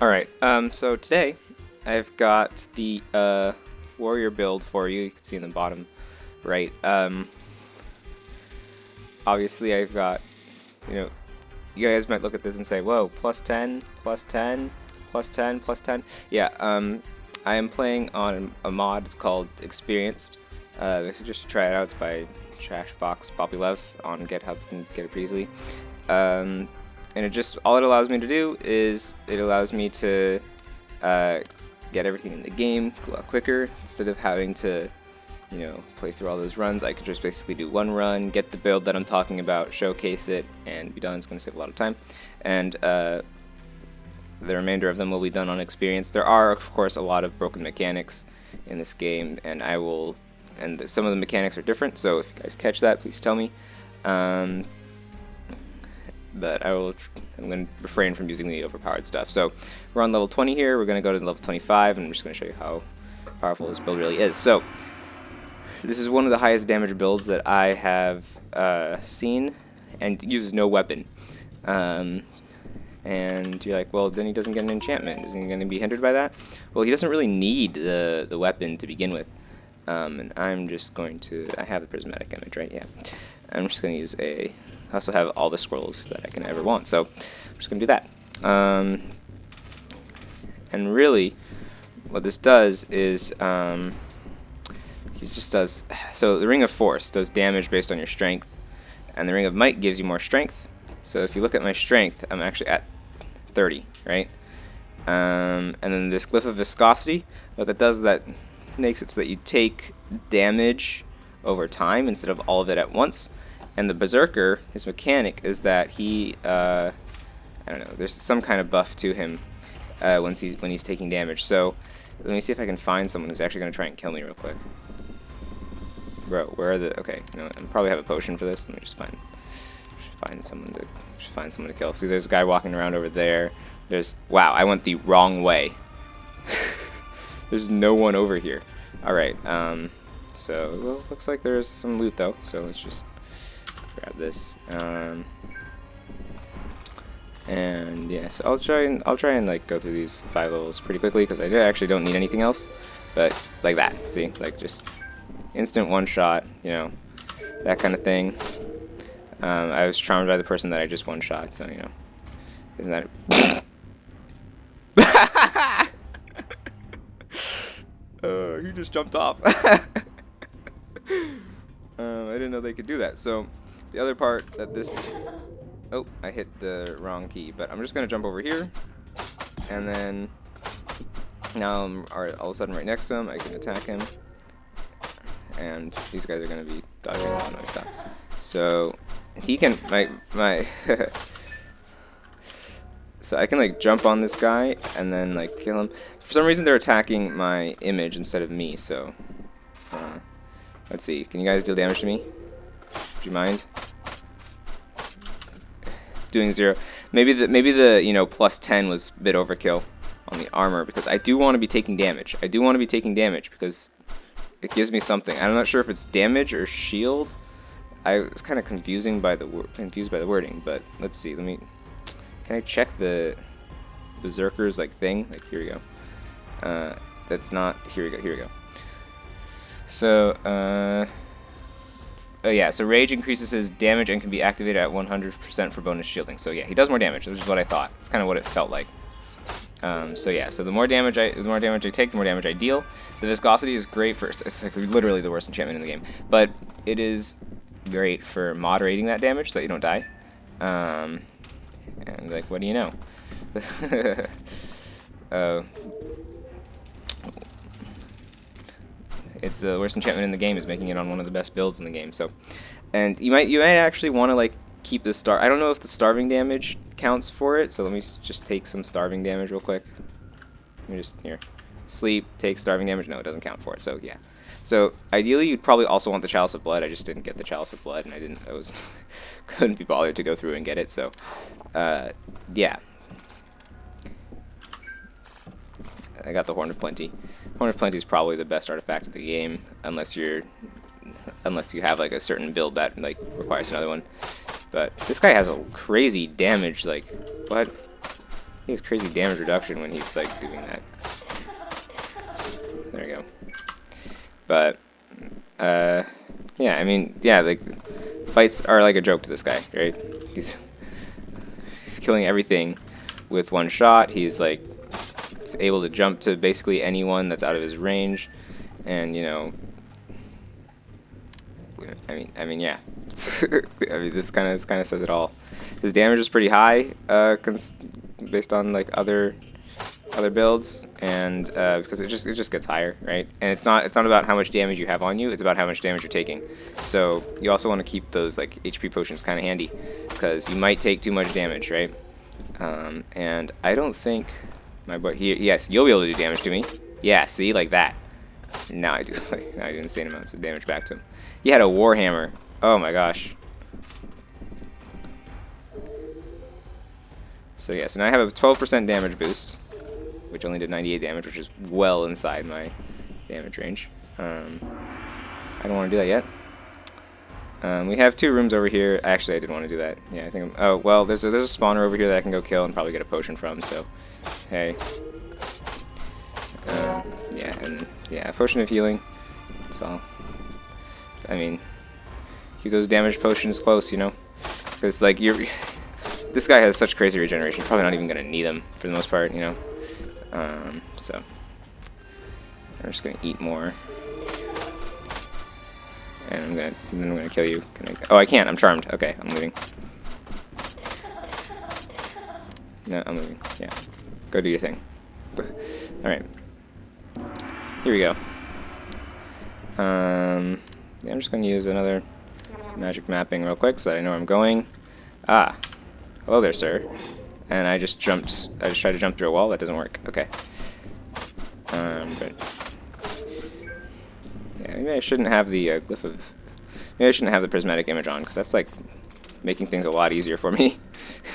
Alright, so today I've got the warrior build for you. You can see in the bottom right. Obviously I've got, you know, you guys might look at this and say, whoa, plus 10, plus 10, plus 10, plus 10. Yeah, I am playing on a mod. It's called Experienced. This is just to try it out. It's by Trashbox Bobbylev on GitHub. You can get it pretty easily. And it just, all it allows me to do is it allows me to get everything in the game a lot quicker instead of having to, play through all those runs. I could just basically do one run, get the build that I'm talking about, showcase it, and be done. It's going to save a lot of time. And the remainder of them will be done on experience. There are, of course, a lot of broken mechanics in this game, and some of the mechanics are different, so if you guys catch that, please tell me. But I'm going to refrain from using the overpowered stuff. So we're on level 20 here. We're going to go to level 25, and I'm just going to show you how powerful this build really is. So this is one of the highest damage builds that I have seen, and uses no weapon. And you're like, well, then he doesn't get an enchantment. Is he going to be hindered by that? Well, he doesn't really need the weapon to begin with. And I'm just going to... I have the prismatic image, right? Yeah. I'm just going to use I also have all the scrolls that I can ever want, so I'm just going to do that. And really, what this does is... he just does... So the Ring of Force does damage based on your strength, and the Ring of Might gives you more strength. So if you look at my strength, I'm actually at 30, right? And then this Glyph of Viscosity, what that does is that makes it so that you take damage over time instead of all of it at once. And the Berserker, his mechanic is that he, I don't know, there's some kind of buff to him when he's taking damage. So let me see if I can find someone who's actually going to try and kill me real quick. Bro, where are the... Okay, you know, I probably have a potion for this. Let me just find someone to kill. See, there's a guy walking around over there. Wow, I went the wrong way. There's no one over here. Alright, so, well, looks like there's some loot though, so let's just grab this. And yeah, so I'll try and like go through these 5 levels pretty quickly because I actually don't need anything else. But like that, see, like just instant one shot, you know, that kind of thing. I was charmed by the person that I just one shot, so you know, isn't that? He just jumped off. I didn't know they could do that. So the other part that this... Oh, I hit the wrong key, but I'm just going to jump over here. And then now I'm all of a sudden right next to him. I can attack him. And these guys are going to be dodging all my stuff. So he can... So I can like jump on this guy and then like kill him. For some reason they're attacking my image instead of me, so let's see. Can you guys deal damage to me? Do you mind? It's doing 0. Maybe the you know, plus 10 was a bit overkill on the armor because I do want to be taking damage. I do want to be taking damage because it gives me something. I'm not sure if it's damage or shield. I was kind of confused by the wording, but let's see. Can I check the Berserker's like thing? Like, here we go. That's not... Here we go. So, oh yeah, so Rage increases his damage and can be activated at 100% for bonus shielding. So yeah, he does more damage, which is what I thought. It's kind of what it felt like. So yeah, so the more damage I take, the more damage I deal. The Viscosity is great for... It's like literally the worst enchantment in the game. But it is great for moderating that damage so that you don't die. And like, what do you know? It's the worst enchantment in the game, is making it on one of the best builds in the game. So, and you might actually want to like keep the star. I don't know if the starving damage counts for it. So let me just take some starving damage real quick. Let me just here, sleep, take starving damage. No, it doesn't count for it. So yeah. So ideally, you'd probably also want the Chalice of Blood. I just didn't get the Chalice of Blood, and I was couldn't be bothered to go through and get it. So, yeah. I got the Horn of Plenty. Horn of Plenty is probably the best artifact of the game, unless you have like a certain build that like requires another one. But this guy has a crazy damage. Like, what? He has crazy damage reduction when he's like doing that. There we go. But yeah, I mean, yeah, like fights are like a joke to this guy, right? He's killing everything with one shot. He's like he's able to jump to basically anyone that's out of his range, and you know, I mean, yeah. I mean, this kind of says it all. His damage is pretty high, based on like other builds, and because it just gets higher, right? And it's not about how much damage you have on you; it's about how much damage you're taking. So you also want to keep those like HP potions kind of handy, because you might take too much damage, right? And I don't think my boy here. Yes, you'll be able to do damage to me. Yeah, see, like that. Now I do. Now I do insane amounts of damage back to him. He had a warhammer. Oh my gosh. So yeah, so now I have a 12% damage boost, which only did 98 damage, which is well inside my damage range. I don't want to do that yet. We have 2 rooms over here. Actually, I didn't want to do that. Yeah, I think. Oh well, there's a spawner over here that I can go kill and probably get a potion from. So, hey. Yeah, and yeah, potion of healing. That's all. I mean, keep those damage potions close, you know, because like this guy has such crazy regeneration. You're probably not even gonna need them for the most part, you know. So I'm just gonna eat more, and I'm gonna kill you. Oh, I can't. I'm charmed. Okay, I'm leaving. No, I'm leaving. Yeah, go do your thing. All right, here we go. Yeah, I'm just gonna use another magic mapping real quick so that I know where I'm going. Ah, hello there, sir. And I just tried to jump through a wall. That doesn't work. Okay. But yeah, maybe I shouldn't have the glyph of. Maybe I shouldn't have the prismatic image on, because that's like making things a lot easier for me.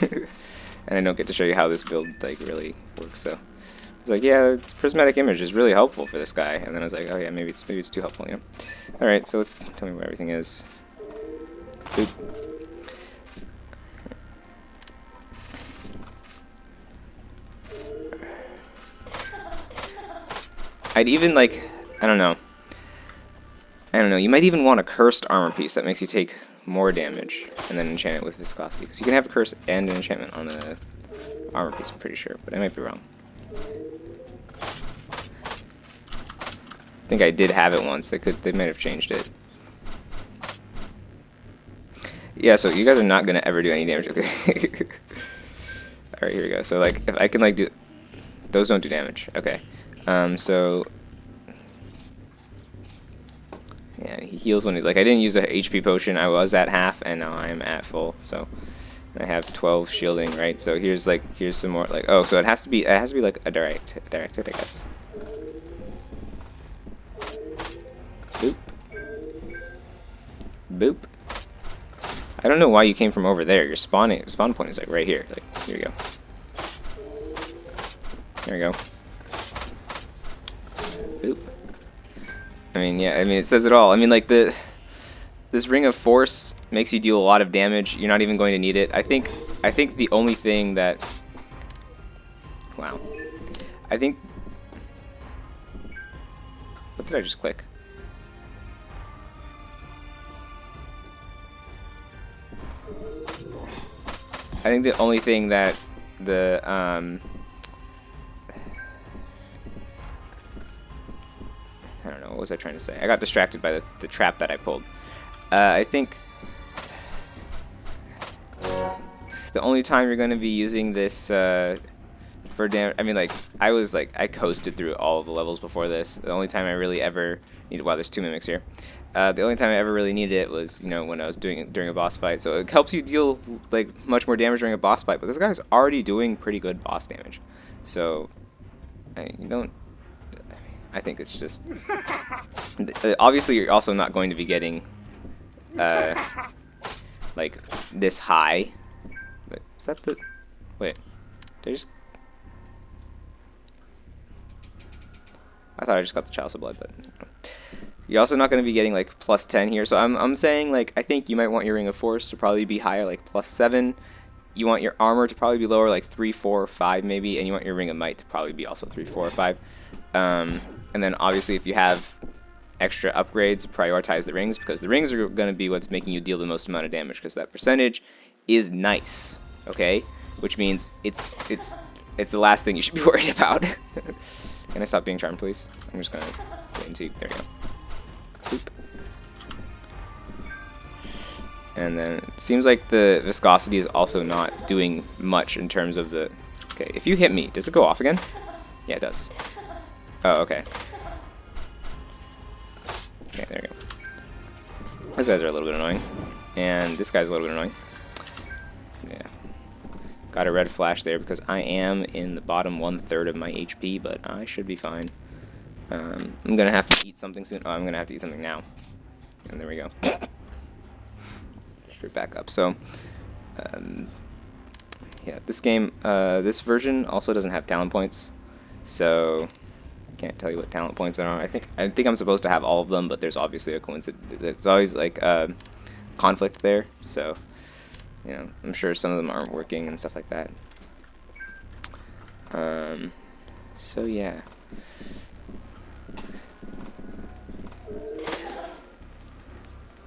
And I don't get to show you how this build like really works. So it's like, yeah, the prismatic image is really helpful for this guy. And then I was like, oh yeah, maybe it's too helpful, you know. All right, so let's tell me where everything is. Boop. I'd even like, I don't know, you might even want a cursed armor piece that makes you take more damage, and then enchant it with viscosity, because you can have a curse and an enchantment on a armor piece, I'm pretty sure, but I might be wrong. I think I did have it once. They might have changed it. Yeah, so you guys are not gonna ever do any damage, okay? Alright, here we go. So like, if I can like do, those don't do damage, okay. So yeah, he heals when like I didn't use a HP potion. I was at half, and now I'm at full. So I have 12 shielding, right? So here's some more like, oh, so it has to be like a direct hit, I guess. Boop. Boop. I don't know why you came from over there. Your spawn point is like right here. Like, here we go. There we go. Boop. I mean, yeah, I mean, it says it all. I mean, like, this Ring of Force makes you deal a lot of damage. You're not even going to need it. I think the only thing that... Wow. I think... What did I just click? I think the only thing that the, I don't know, what was I trying to say? I got distracted by the trap that I pulled. I think the only time you're going to be using this for damage, I mean, like, I coasted through all of the levels before this. The only time I really ever needed, wow, there's 2 mimics here. The only time I ever really needed it was, you know, when I was doing it during a boss fight. So it helps you deal like much more damage during a boss fight. But this guy's already doing pretty good boss damage. So I think it's just obviously you're also not going to be getting like this high. But is that the wait? Did I just? I thought I just got the Chalice of Blood, but. You're also not going to be getting like +10 here, so I'm saying like I think you might want your Ring of Force to probably be higher, like +7, you want your armor to probably be lower, like 3, 4, or 5 maybe, and you want your Ring of Might to probably be also 3, 4, or 5. And then obviously if you have extra upgrades, prioritize the rings, because the rings are going to be what's making you deal the most amount of damage, because that percentage is nice, okay? Which means it's the last thing you should be worried about. Can I stop being charmed, please? I'm just going to wait until you, there you go. Boop. And then it seems like the viscosity is also not doing much in terms of the... Okay, if you hit me, does it go off again? Yeah, it does. Oh, okay. Okay, there we go. Those guys are a little bit annoying. And this guy's a little bit annoying. Yeah. Got a red flash there because I am in the bottom 1/3 of my HP, but I should be fine. I'm going to have to eat something soon. Oh, I'm going to have to eat something now. And there we go. Straight back up. So, yeah, this game, this version also doesn't have talent points. So, can't tell you what talent points there are. I think I'm supposed to have all of them, but there's obviously a coincidence. There's always like conflict there. So, you know, I'm sure some of them aren't working and stuff like that. So yeah.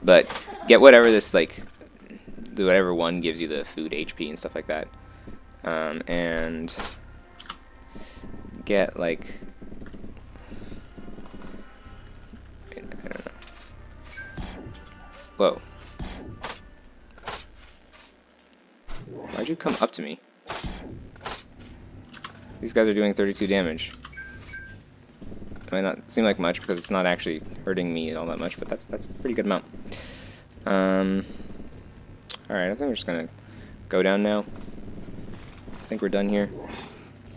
But get whatever this like, whatever one gives you the food, HP, and stuff like that, and get like, I don't know. Whoa. Why'd you come up to me? These guys are doing 32 damage. It might not seem like much because it's not actually hurting me all that much, but that's a pretty good amount. Alright, I think we're just gonna go down now. I think we're done here.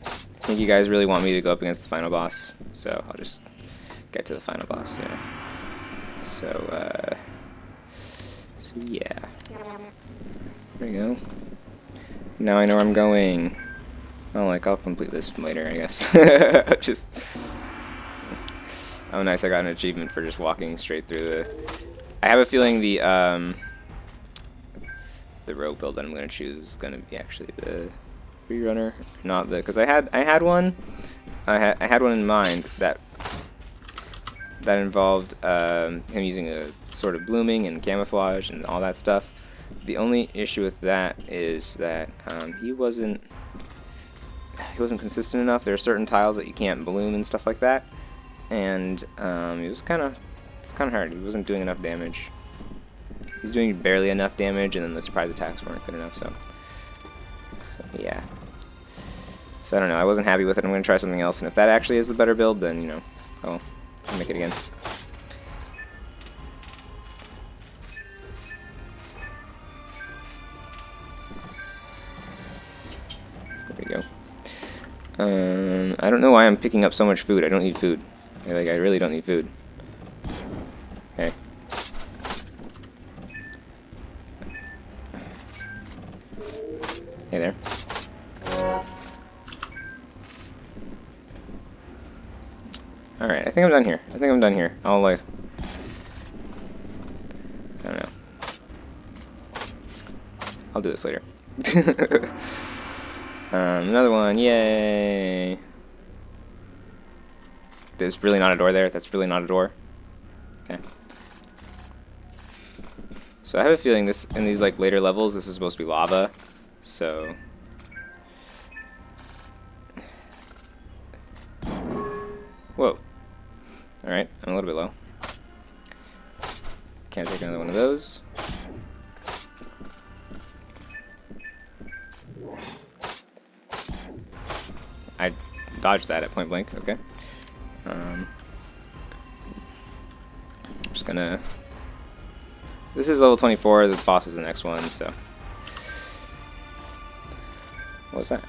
I think you guys really want me to go up against the final boss, so I'll just get to the final boss, yeah. So yeah. There we go. Now I know where I'm going. Oh, like, I'll complete this later, I guess. Just... Oh, nice, I got an achievement for just walking straight through the... I have a feeling the rogue build that I'm going to choose is going to be actually the free runner, not the... Because I had one in mind that involved him using a sort of blooming and camouflage and all that stuff. The only issue with that is that he wasn't consistent enough. There are certain tiles that you can't bloom and stuff like that, and it was kind of hard. He wasn't doing enough damage. He was doing barely enough damage, and then the surprise attacks weren't good enough. So yeah. So I don't know. I wasn't happy with it. I'm going to try something else, and if that actually is the better build, then you know, I'll make it again. I don't know why I'm picking up so much food. I don't need food. I really don't need food. Okay. Hey there. Alright, I think I'm done here. I'll like... I don't know. I'll do this later. Another one, yay! There's really not a door there. That's really not a door. Okay. So I have a feeling this, in these like later levels, this is supposed to be lava. So. Whoa. Alright, I'm a little bit low. Can't take another one of those. I dodged that at point blank, okay. I'm just gonna... This is level 24, the boss is the next one, so... What was that?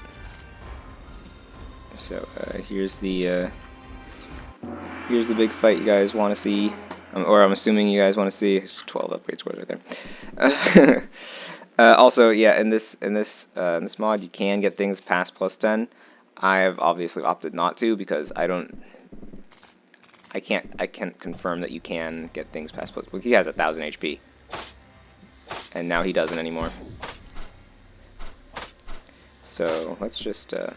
So, here's the big fight you guys want to see. Or I'm assuming you guys want to see. 12 upgrade scores right there. Also, yeah, in this mod, you can get things past +10. I have obviously opted not to because I can't confirm that you can get things past +. Well, he has 1,000 HP, and now he doesn't anymore. So let's just do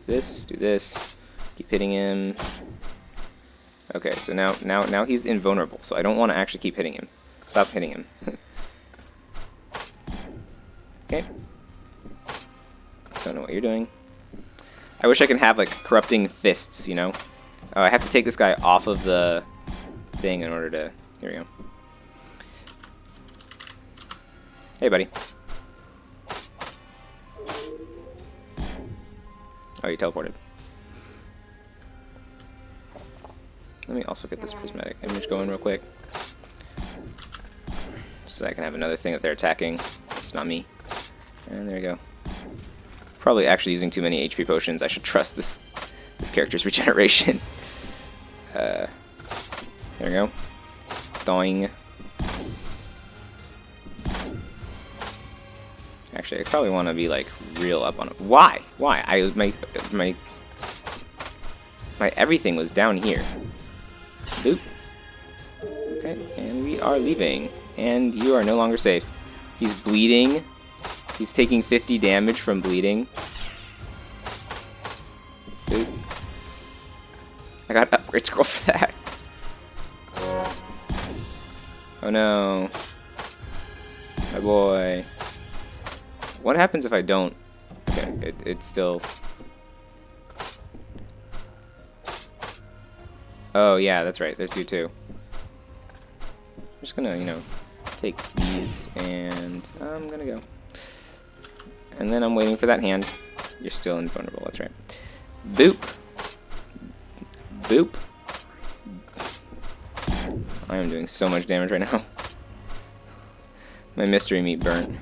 this, keep hitting him. Okay, so now he's invulnerable, so I don't want to actually keep hitting him. Stop hitting him. Okay. Don't know what you're doing. I wish I could have like corrupting fists, you know? I have to take this guy off of the thing in order to... Here we go. Hey, buddy. Oh, you teleported. Let me also get this prismatic image going real quick, so I can have another thing that they're attacking. It's not me. And there we go. Probably actually using too many HP potions. I should trust this character's regeneration. There we go. Doing. Actually, I probably want to be like real up on it. Why? Why? My everything was down here. Boop. Okay, and we are leaving. And you are no longer safe. He's bleeding. He's taking 50 damage from bleeding. Boop. I got an upgrade scroll for that. Oh no. My boy. What happens if I don't? Okay, it's still... Oh yeah, that's right, there's you too. I'm just gonna, you know, take these and I'm gonna go. And then I'm waiting for that hand. You're still invulnerable, that's right. Boop. Boop. I am doing so much damage right now. My mystery meat burnt.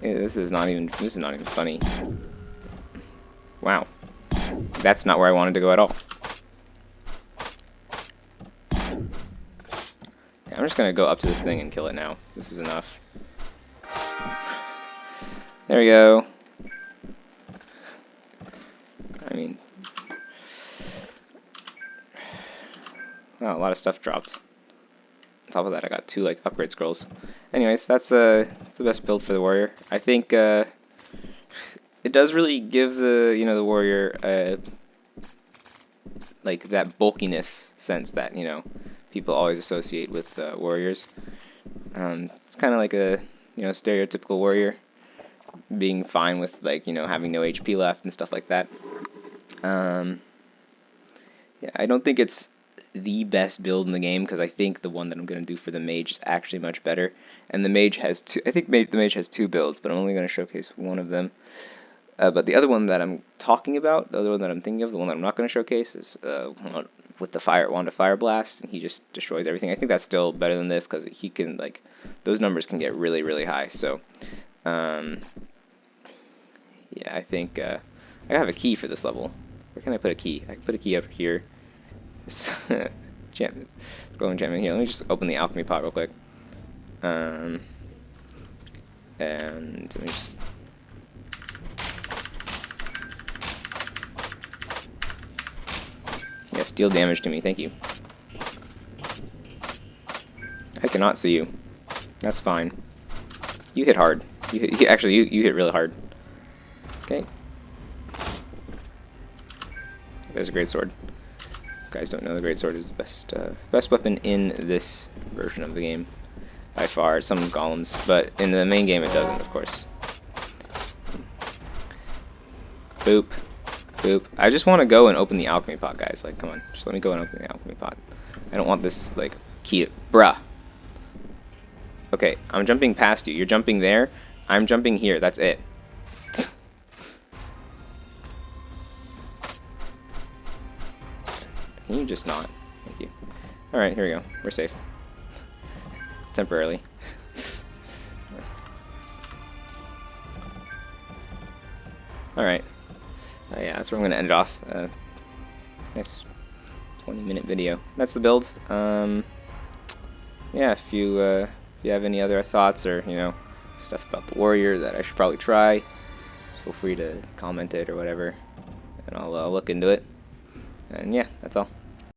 This is not even funny. Wow. That's not where I wanted to go at all. I'm just gonna go up to this thing and kill it now. This is enough. There we go. I mean, wow, a lot of stuff dropped. On top of that, I got 2 like upgrade scrolls. Anyways, that's the best build for the warrior. I think it does really give the warrior like that bulkiness sense that people always associate with warriors. It's kind of like a stereotypical warrior being fine with having no HP left and stuff like that. Yeah, I don't think it's the best build in the game because I think the one that I'm going to do for the mage is actually much better. And the mage has two. I think the mage has 2 builds, but I'm only going to showcase one of them. But the other one that I'm talking about, the other one that I'm thinking of, the one that I'm not going to showcase is with the wand of fire blast, and he just destroys everything. I think that's still better than this because he can those numbers can get really really high. So yeah, I think I have a key for this level. Where can I put a key? I can put a key over here. Scrolling enchantment here. Let me just open the alchemy pot real quick. And let me just. Yes, deal damage to me. Thank you. I cannot see you. That's fine. You hit hard. You hit really hard. Okay. There's a great sword. If you guys don't know, the great sword is the best weapon in this version of the game by far. It summons golems, but in the main game it doesn't, of course. Boop. Boop. I just want to go and open the alchemy pot, guys. Come on. Just let me go and open the alchemy pot. I don't want this, key to... Bruh. Okay, I'm jumping past you. You're jumping there. I'm jumping here. That's it. Can you just not? Thank you. Alright, here we go. We're safe. Temporarily. Alright. Yeah, that's where I'm going to end it off. Nice 20-minute video. That's the build. Yeah, if you have any other thoughts or, stuff about the warrior that I should probably try, feel free to comment it or whatever, and I'll look into it. And yeah, that's all.